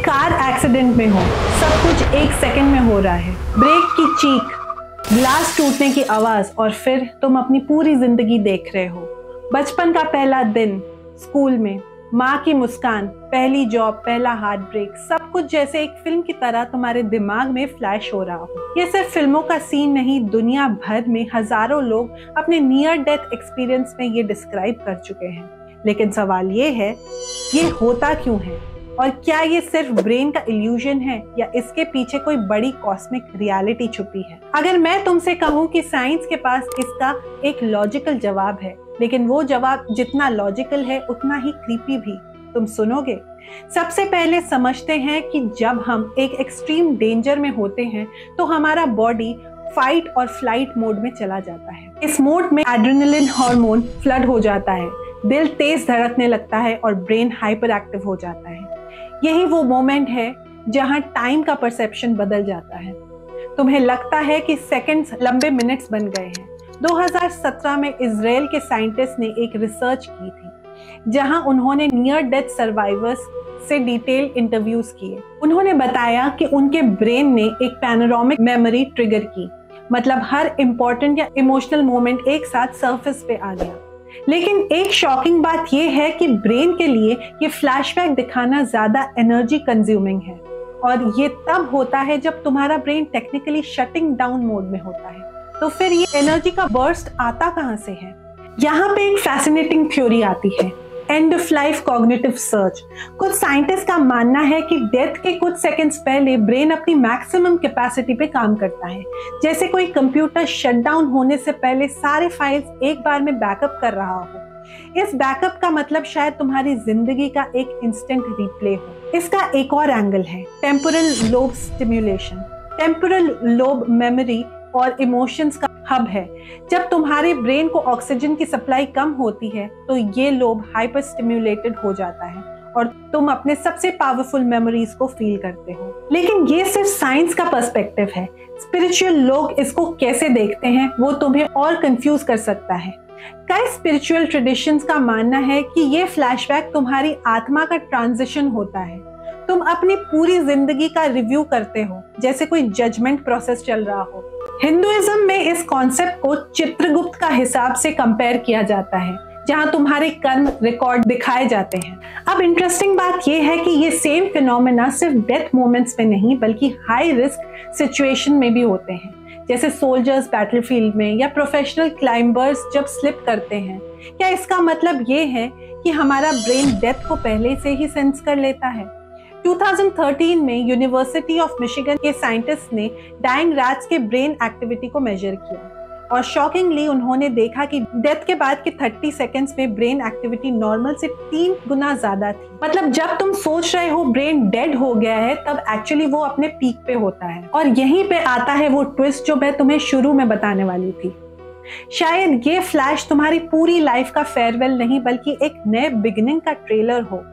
Car accident में हो, सब कुछ एक सेकंड में हो रहा है। ब्रेक की चीख, ग्लास टूटने की आवाज और फिर तुम अपनी पूरी जिंदगी देख रहे हो। बचपन का पहला दिन, स्कूल में माँ की मुस्कान, पहली जॉब, पहला हार्ट ब्रेक, सब कुछ जैसे एक फिल्म की तरह तुम्हारे दिमाग में फ्लैश हो रहा हो। ये सिर्फ फिल्मों का सीन नहीं, दुनिया भर में हजारों लोग अपने नियर डेथ एक्सपीरियंस में ये डिस्क्राइब कर चुके हैं। लेकिन सवाल ये है, ये होता क्यों है और क्या ये सिर्फ ब्रेन का इल्यूजन है या इसके पीछे कोई बड़ी कॉस्मिक रियलिटी छुपी है? अगर मैं तुमसे कहूँ कि साइंस के पास इसका एक लॉजिकल जवाब है, लेकिन वो जवाब जितना लॉजिकल है उतना ही क्रीपी भी, तुम सुनोगे? सबसे पहले समझते हैं कि जब हम एक एक्सट्रीम डेंजर में होते हैं तो हमारा बॉडी फाइट और फ्लाइट मोड में चला जाता है। इस मोड में एड्रेनलिन हार्मोन फ्लड हो जाता है, दिल तेज धड़कने लगता है और ब्रेन हाइपर एक्टिव हो जाता है। यही वो मोमेंट है जहां टाइम का परसेप्शन बदल जाता है। तुम्हें लगता है कि सेकंड्स लंबे मिनट्स बन गए हैं। 2017 में इजराइल के साइंटिस्ट ने एक रिसर्च की थी जहां उन्होंने नियर डेथ सर्वाइवर्स से डिटेल इंटरव्यूज किए। उन्होंने बताया कि उनके ब्रेन ने एक पैनोरामिक मेमोरी ट्रिगर की, मतलब हर इंपॉर्टेंट या इमोशनल मोमेंट एक साथ सरफेस पे आ गया। लेकिन एक शॉकिंग बात यह है कि ब्रेन के लिए ये फ्लैशबैक दिखाना ज्यादा एनर्जी कंज्यूमिंग है और ये तब होता है जब तुम्हारा brain technically shutting down mode में होता है। तो फिर ये एनर्जी का बर्स्ट आता कहां से है? यहाँ पे एक फैसिनेटिंग थ्योरी आती है, end of life cognitive search. कुछ साइंटिस्ट का मानना है कि डेथ के कुछ सेकंड्स पहले ब्रेन अपनी मैक्सिमम कैपेसिटी पे काम करता है, जैसे कोई कंप्यूटर शटडाउन होने से पहले सारे फाइल्स एक बार में बैकअप कर रहा हो। इस बैकअप का मतलब शायद तुम्हारी जिंदगी का एक इंस्टेंट रिप्ले हो। इसका एक और एंगल है, temporal lobe stimulation. Temporal lobe memory और इमोशंस का हब है। जब तुम्हारे ब्रेन को ऑक्सीजन की सप्लाई कम होती है तो ये लोब हाइपर स्टिम्युलेटेड हो जाता है और तुम अपने सबसे पावरफुल मेमोरीज को फील करते हो। लेकिन ये सिर्फ साइंस का पर्सपेक्टिव है। स्पिरिचुअल लोग इसको कैसे देखते हैं वो तुम्हें और कंफ्यूज कर सकता है। कई स्पिरिचुअल ट्रेडिशंस का मानना है कि ये फ्लैशबैक तुम्हारी आत्मा का ट्रांजिशन होता है। तुम अपनी पूरी जिंदगी का रिव्यू करते हो, जैसे कोई जजमेंट प्रोसेस चल रहा हो। हिंदुइज्म में इस कॉन्सेप्ट को चित्रगुप्त का हिसाब से कंपेयर किया जाता है, जहां तुम्हारे कर्म रिकॉर्ड दिखाए जाते हैं। अब इंटरेस्टिंग बात यह है कि ये सेम फिनोमेना सिर्फ डेथ मोमेंट्स में नहीं बल्कि हाई रिस्क सिचुएशन में भी होते हैं, जैसे सोल्जर्स बैटलफील्ड में या प्रोफेशनल क्लाइंबर्स जब स्लिप करते हैं। क्या इसका मतलब ये है कि हमारा ब्रेन डेथ को पहले से ही सेंस कर लेता है? 2013 में यूनिवर्सिटी ऑफ मिशिगन के साइंटिस्ट ने डाइंग रैट्स के ब्रेन एक्टिविटी को मेजर किया और शॉकिंगली उन्होंने देखा कि डेथ के बाद के 30 सेकंड्स में ब्रेन एक्टिविटी नॉर्मल से 3 गुना ज्यादा थी। मतलब जब तुम सोच रहे हो ब्रेन डेड हो गया है तब एक्चुअली वो अपने पीक पे होता है। और यहीं पे आता है वो ट्विस्ट जो मैं तुम्हें शुरू में बताने वाली थी। शायद ये फ्लैश तुम्हारी पूरी लाइफ का फेयरवेल नहीं बल्कि एक नए बिगिनिंग का ट्रेलर हो।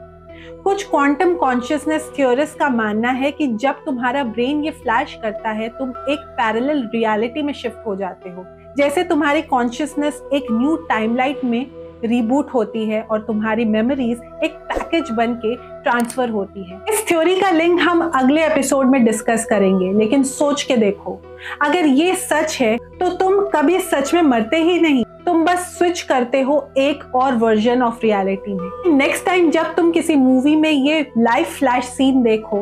कुछ क्वांटम कॉन्शियसनेस थ्योरिस्ट का मानना है कि जब तुम्हारा ब्रेन ये फ्लैश करता है तुम एक पैरेलल रियलिटी में शिफ्ट हो जाते हो, जैसे तुम्हारी कॉन्शियसनेस एक न्यू टाइमलाइन में रिबूट होती है और तुम्हारी मेमोरीज एक पैकेज बन के ट्रांसफर होती है। इस थ्योरी का लिंक हम अगले एपिसोड में डिस्कस करेंगे, लेकिन सोच के देखो, अगर ये सच है तो तुम कभी सच में मरते ही नहीं, तुम बस स्विच करते हो एक और वर्जन ऑफ रियलिटी में। नेक्स्ट टाइम जब तुम किसी मूवी में ये लाइव फ्लैश सीन देखो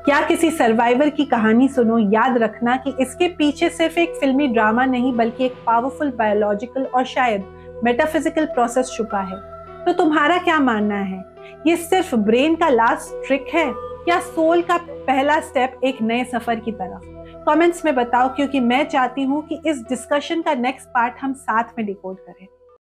या किसी सर्वाइवर की कहानी सुनो, याद रखना कि इसके पीछे सिर्फ एक फिल्मी ड्रामा नहीं बल्कि एक पावरफुल बायोलॉजिकल और शायद मेटाफिजिकल प्रोसेस छुपा है। तो तुम्हारा क्या मानना है? ये सिर्फ ब्रेन का लास्ट ट्रिक है या सोल का पहला स्टेप एक नए सफर की तरफ? कमेंट्स में बताओ, क्योंकि मैं चाहती हूँ कि इस डिस्कशन का नेक्स्ट पार्ट हम साथ में डिकोड करें।